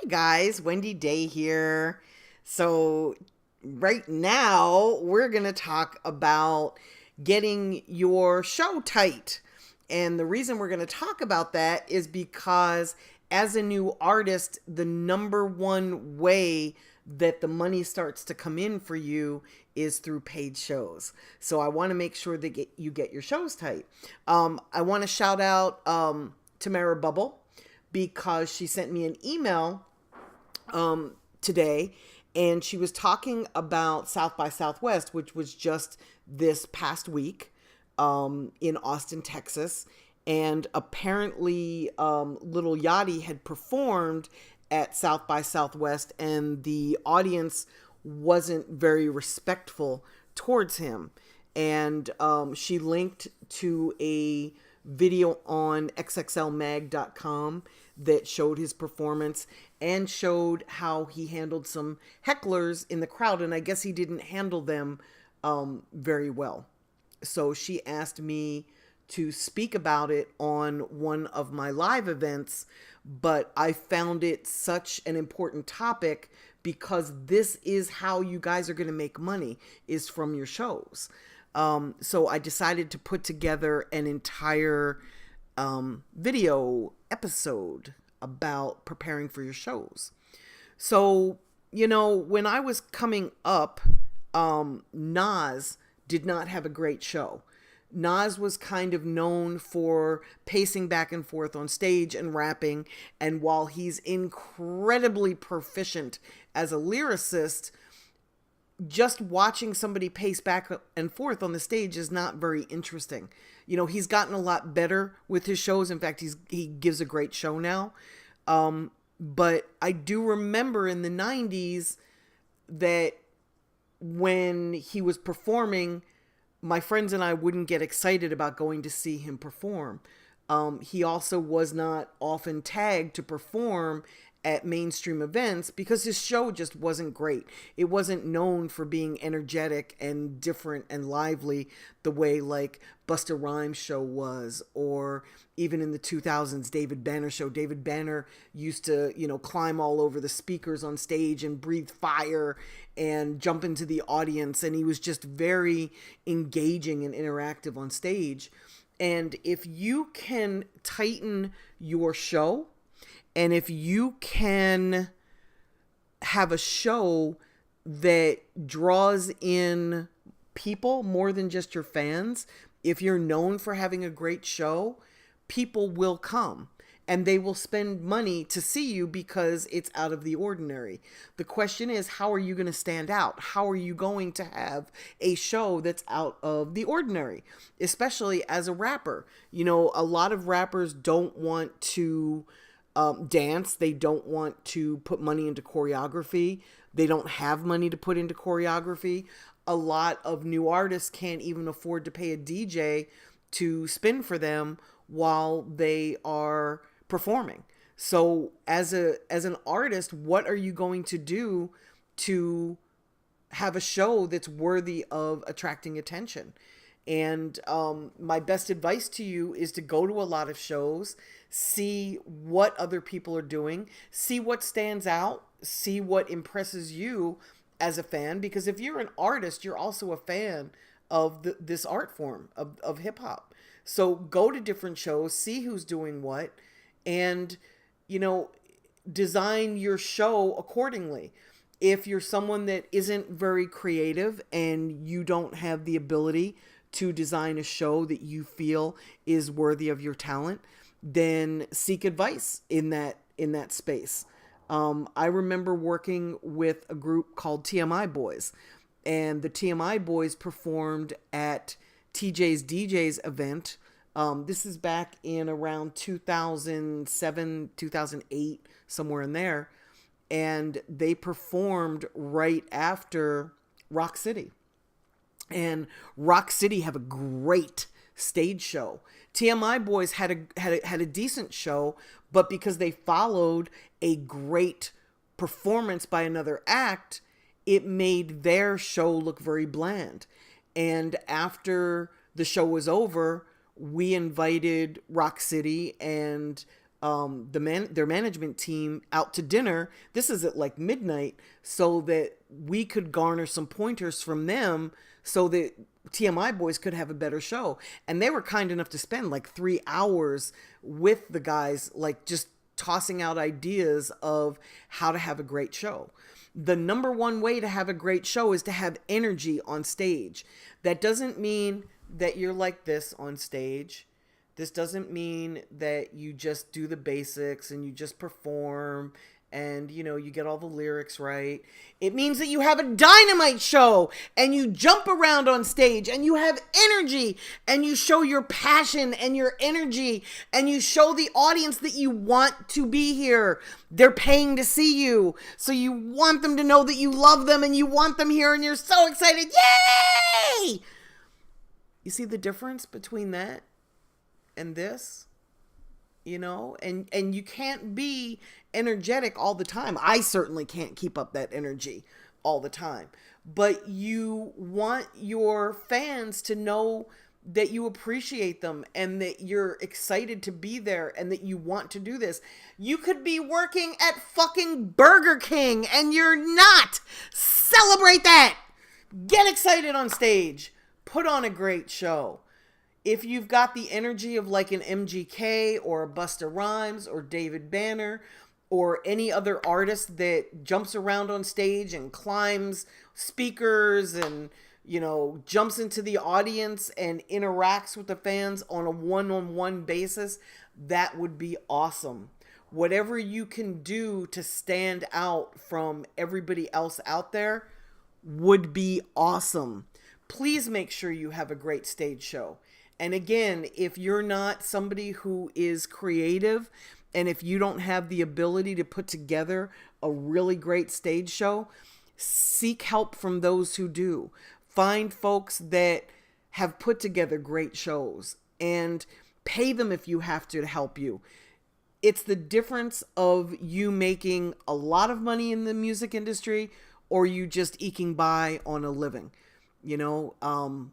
Guys, Wendy Day here. So, right now, we're going to talk about getting your show tight. And the reason we're going to talk about that is because as a new artist, the number one way that the money starts to come in for you is through paid shows. So I want to make sure that you get your shows tight. I want to shout out Tamara Bubble because she sent me an email today, and she was talking about South by Southwest, which was just this past week in Austin, Texas. And apparently Little Yachty had performed at South by Southwest, and the audience wasn't very respectful towards him. And she linked to a video on xxlmag.com that showed his performance and showed how he handled some hecklers in the crowd, and I guess he didn't handle them very well. So she asked me to speak about it on one of my live events, but I found it such an important topic because this is how you guys are going to make money, is from your shows. So I decided to put together an entire video episode about preparing for your shows. So, when I was coming up, Nas did not have a great show. Nas was kind of known for pacing back and forth on stage and rapping. And while he's incredibly proficient as a lyricist, just watching somebody pace back and forth on the stage is not very interesting. He's gotten a lot better with his shows. In fact, he gives a great show now. But I do remember in the 90s that when he was performing, my friends and I wouldn't get excited about going to see him perform. He also was not often tagged to perform at mainstream events because his show just wasn't great. It wasn't known for being energetic and different and lively the way like Busta Rhymes' show was, or even in the 2000s, David Banner show. David Banner used to, climb all over the speakers on stage and breathe fire and jump into the audience. And he was just very engaging and interactive on stage. And if you can tighten your show, and if you can have a show that draws in people more than just your fans, if you're known for having a great show, people will come and they will spend money to see you because it's out of the ordinary. The question is, how are you going to stand out? How are you going to have a show that's out of the ordinary, especially as a rapper? A lot of rappers don't want to dance. They don't want to put money into choreography. They don't have money to put into choreography. A lot of new artists can't even afford to pay a DJ to spin for them while they are performing. So as an artist, what are you going to do to have a show that's worthy of attracting attention? And my best advice to you is to go to a lot of shows, see what other people are doing, see what stands out, see what impresses you as a fan. Because if you're an artist, you're also a fan of this art form of hip hop. So go to different shows, see who's doing what, and, design your show accordingly. If you're someone that isn't very creative and you don't have the ability to design a show that you feel is worthy of your talent, then seek advice in that space. I remember working with a group called TMI Boys, and the TMI Boys performed at TJ's DJ's event. This is back in around 2007, 2008, somewhere in there. And they performed right after Rock City. And Rock City have a great stage show. TMI Boys had a decent show, but because they followed a great performance by another act, it made their show look very bland. And after the show was over, we invited Rock City and their management team out to dinner. This is at like midnight, so that we could garner some pointers from them, so that TMI boys could have a better show. And they were kind enough to spend like 3 hours with the guys, like just tossing out ideas of how to have a great show. The number one way to have a great show is to have energy on stage. That doesn't mean that you're like this on stage. This doesn't mean that you just do the basics and you just perform and, you know, you get all the lyrics right. It means that you have a dynamite show and you jump around on stage and you have energy and you show your passion and your energy and you show the audience that you want to be here. They're paying to see you. So you want them to know that you love them and you want them here and you're so excited. Yay! You see the difference between that and this? You know, and you can't be energetic all the time. I certainly can't keep up that energy all the time. But you want your fans to know that you appreciate them and that you're excited to be there and that you want to do this. You could be working at fucking Burger King and you're not. Celebrate that. Get excited on stage. Put on a great show. If you've got the energy of like an MGK or a Busta Rhymes or David Banner or any other artist that jumps around on stage and climbs speakers and, you know, jumps into the audience and interacts with the fans on a one-on-one basis, that would be awesome. Whatever you can do to stand out from everybody else out there would be awesome. Please make sure you have a great stage show. And again, if you're not somebody who is creative and if you don't have the ability to put together a really great stage show, seek help from those who do. Find folks that have put together great shows and pay them if you have to help you. It's the difference of you making a lot of money in the music industry or you just eking by on a living. You know,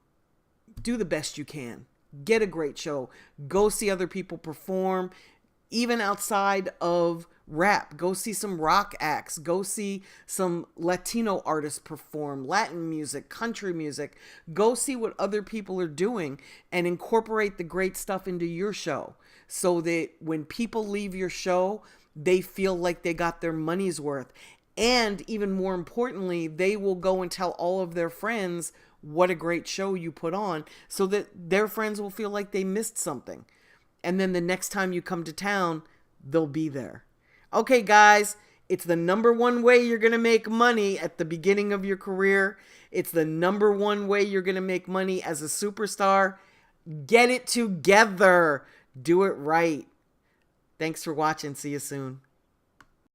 do the best you can. Get a great show. Go see other people perform. Even outside of rap, go see some rock acts. Go see some Latino artists perform, Latin music, country music. Go see what other people are doing and incorporate the great stuff into your show so that when people leave your show, they feel like they got their money's worth. And even more importantly, they will go and tell all of their friends what a great show you put on so that their friends will feel like they missed something. And then the next time you come to town, they'll be there. Okay, guys, it's the number one way you're going to make money at the beginning of your career. It's the number one way you're going to make money as a superstar. Get it together. Do it right. Thanks for watching. See you soon.